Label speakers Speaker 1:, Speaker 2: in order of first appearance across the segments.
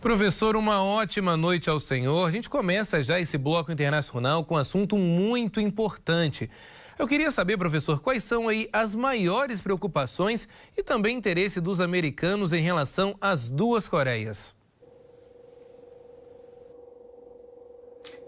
Speaker 1: Professor, uma ótima noite ao senhor. A gente começa já esse bloco internacional com um assunto muito importante. Eu queria saber, professor, quais são aí as maiores preocupações e também interesse dos americanos em relação às duas Coreias.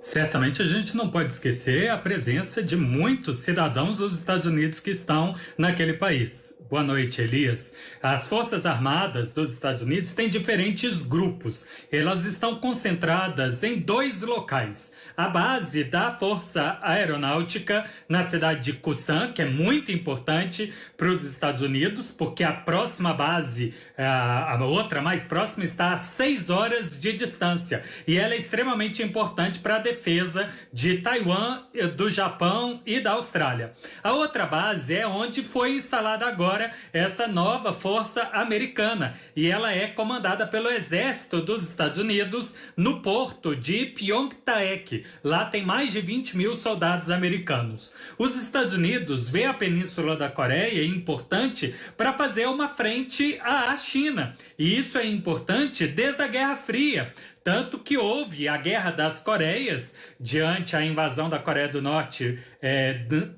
Speaker 2: Certamente a gente não pode esquecer a presença de muitos cidadãos dos Estados Unidos que estão naquele país. Boa noite, Elias. As Forças Armadas dos Estados Unidos têm diferentes grupos. Elas estão concentradas em 2 locais. A base da Força Aeronáutica na cidade de Kusan, que é muito importante para os Estados Unidos, porque a próxima base, a outra mais próxima, está a 6 horas de distância. E ela é extremamente importante para a defesa de Taiwan, do Japão e da Austrália. A outra base é onde foi instalada agora essa nova força americana. E ela é comandada pelo Exército dos Estados Unidos no porto de Pyeongtaek. Lá tem mais de 20 mil soldados americanos. Os Estados Unidos vê a Península da Coreia importante para fazer uma frente à China. E isso é importante desde a Guerra Fria. Tanto que houve a Guerra das Coreias, diante a invasão da Coreia do Norte,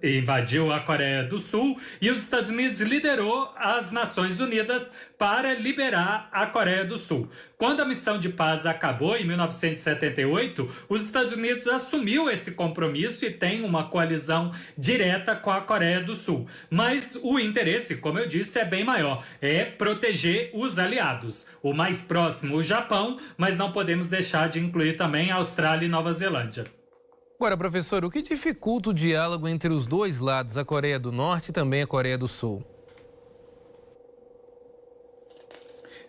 Speaker 2: invadiu a Coreia do Sul, e os Estados Unidos liderou as Nações Unidas para liberar a Coreia do Sul. Quando a missão de paz acabou, em 1978, os Estados Unidos assumiu esse compromisso e tem uma coalizão direta com a Coreia do Sul. Mas o interesse, como eu disse, é bem maior, é proteger os aliados. O mais próximo, o Japão, mas não podemos deixar de incluir também a Austrália e Nova Zelândia.
Speaker 1: Agora, professor, o que dificulta o diálogo entre os dois lados, a Coreia do Norte e também a Coreia do Sul?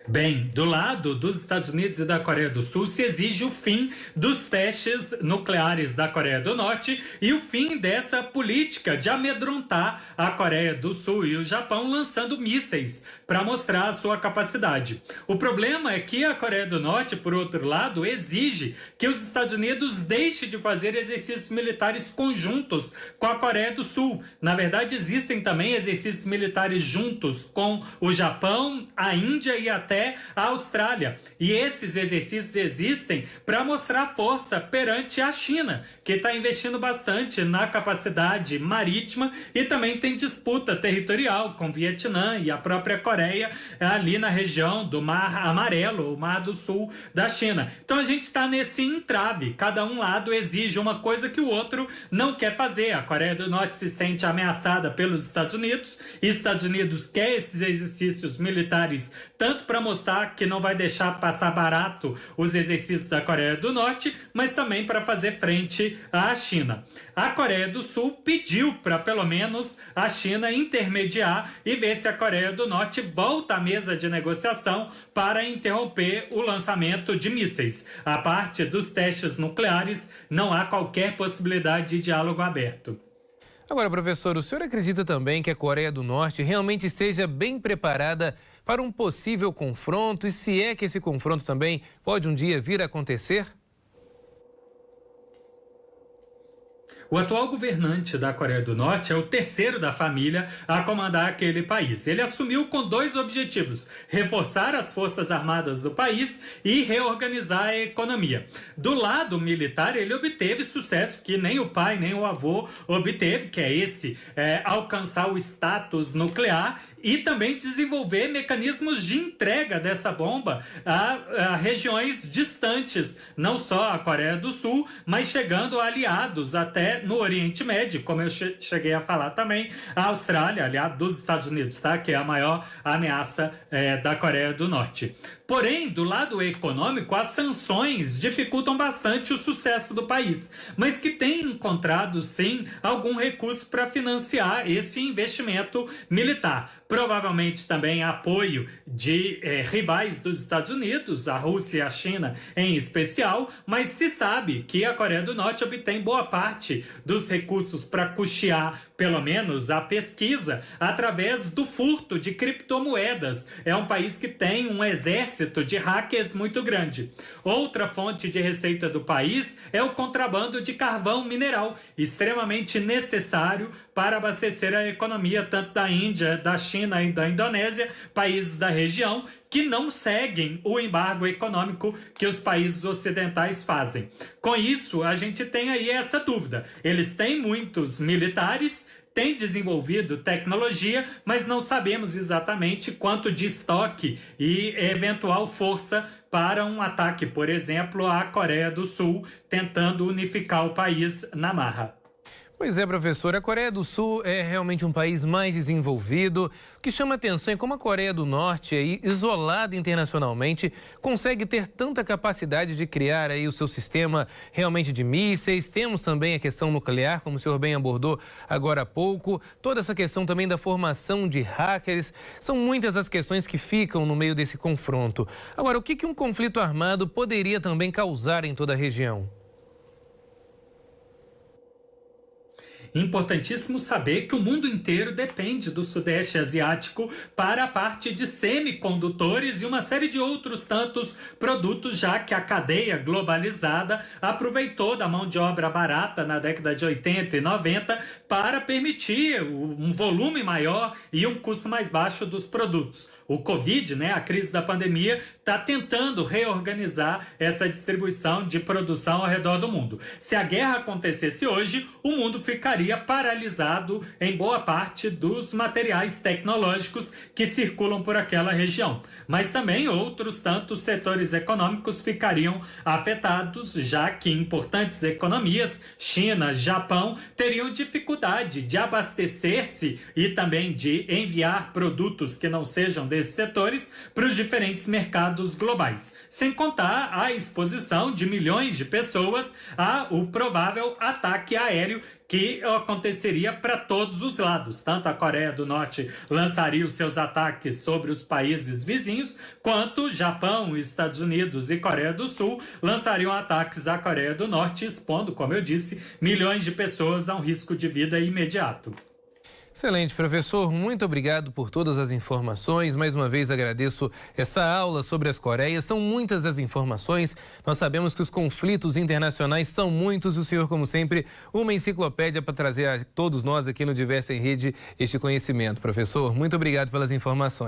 Speaker 2: Bem, do lado dos Estados Unidos e da Coreia do Sul se exige o fim dos testes nucleares da Coreia do Norte e o fim dessa política de amedrontar a Coreia do Sul e o Japão lançando mísseis para mostrar a sua capacidade. O problema é que a Coreia do Norte, por outro lado, exige que os Estados Unidos deixem de fazer exercícios militares conjuntos com a Coreia do Sul. Na verdade, existem também exercícios militares juntos com o Japão, a Índia e até a Austrália. E esses exercícios existem para mostrar força perante a China, que está investindo bastante na capacidade marítima e também tem disputa territorial com o Vietnã e a própria Coreia ali na região do Mar Amarelo, o Mar do Sul da China. Então a gente está nesse entrave. Cada um lado exige uma coisa que o outro não quer fazer. A Coreia do Norte se sente ameaçada pelos Estados Unidos e os Estados Unidos quer esses exercícios militares tanto para mostrar que não vai deixar passar barato os exercícios da Coreia do Norte, mas também para fazer frente à China. A Coreia do Sul pediu para pelo menos a China intermediar e ver se a Coreia do Norte volta à mesa de negociação para interromper o lançamento de mísseis. A parte dos testes nucleares, não há qualquer possibilidade de diálogo aberto.
Speaker 1: Agora, professor, o senhor acredita também que a Coreia do Norte realmente esteja bem preparada para um possível confronto e se é que esse confronto também pode um dia vir a acontecer?
Speaker 2: O atual governante da Coreia do Norte é o terceiro da família a comandar aquele país. Ele assumiu com 2 objetivos: reforçar as forças armadas do país e reorganizar a economia. Do lado militar, ele obteve sucesso que nem o pai nem o avô obteve, que é esse, alcançar o status nuclear e também desenvolver mecanismos de entrega dessa bomba a regiões distantes, não só a Coreia do Sul, mas chegando a aliados até no Oriente Médio, como eu cheguei a falar também, a Austrália, aliado dos Estados Unidos, tá? Que é a maior ameaça da Coreia do Norte. Porém, do lado econômico, as sanções dificultam bastante o sucesso do país, mas que tem encontrado, sim, algum recurso para financiar esse investimento militar. Provavelmente também apoio de rivais dos Estados Unidos, a Rússia e a China em especial, mas se sabe que a Coreia do Norte obtém boa parte dos recursos para custear, pelo menos, a pesquisa através do furto de criptomoedas. É um país que tem um exército exército de hackers muito grande. Outra fonte de receita do país é o contrabando de carvão mineral, extremamente necessário para abastecer a economia tanto da Índia, da China e da Indonésia, países da região, que não seguem o embargo econômico que os países ocidentais fazem. Com isso, a gente tem aí essa dúvida. Eles têm muitos militares, têm desenvolvido tecnologia, mas não sabemos exatamente quanto de estoque e eventual força para um ataque, por exemplo, à Coreia do Sul, tentando unificar o país na marra.
Speaker 1: Pois é, professor, a Coreia do Sul é realmente um país mais desenvolvido. O que chama atenção é como a Coreia do Norte, aí, isolada internacionalmente, consegue ter tanta capacidade de criar aí o seu sistema realmente de mísseis. Temos também a questão nuclear, como o senhor bem abordou agora há pouco. Toda essa questão também da formação de hackers. São muitas as questões que ficam no meio desse confronto. Agora, o que um conflito armado poderia também causar em toda a região?
Speaker 2: Importantíssimo saber que o mundo inteiro depende do Sudeste Asiático para a parte de semicondutores e uma série de outros tantos produtos, já que a cadeia globalizada aproveitou da mão de obra barata na década de 80 e 90 para permitir um volume maior e um custo mais baixo dos produtos. O Covid, a crise da pandemia, está tentando reorganizar essa distribuição de produção ao redor do mundo. Se a guerra acontecesse hoje, o mundo ficaria paralisado em boa parte dos materiais tecnológicos que circulam por aquela região. Mas também outros tantos setores econômicos ficariam afetados, já que importantes economias, China, Japão, teriam dificuldade de abastecer-se e também de enviar produtos que não sejam desses setores para os diferentes mercados globais. Sem contar a exposição de milhões de pessoas ao provável ataque aéreo que aconteceria para todos os lados. Tanto a Coreia do Norte lançaria os seus ataques sobre os países vizinhos, quanto Japão, Estados Unidos e Coreia do Sul lançariam ataques à Coreia do Norte, expondo, como eu disse, milhões de pessoas a um risco de vida imediato.
Speaker 1: Excelente, professor. Muito obrigado por todas as informações. Mais uma vez agradeço essa aula sobre as Coreias. São muitas as informações. Nós sabemos que os conflitos internacionais são muitos. O senhor, como sempre, uma enciclopédia para trazer a todos nós aqui no Diversa em Rede este conhecimento. Professor, muito obrigado pelas informações.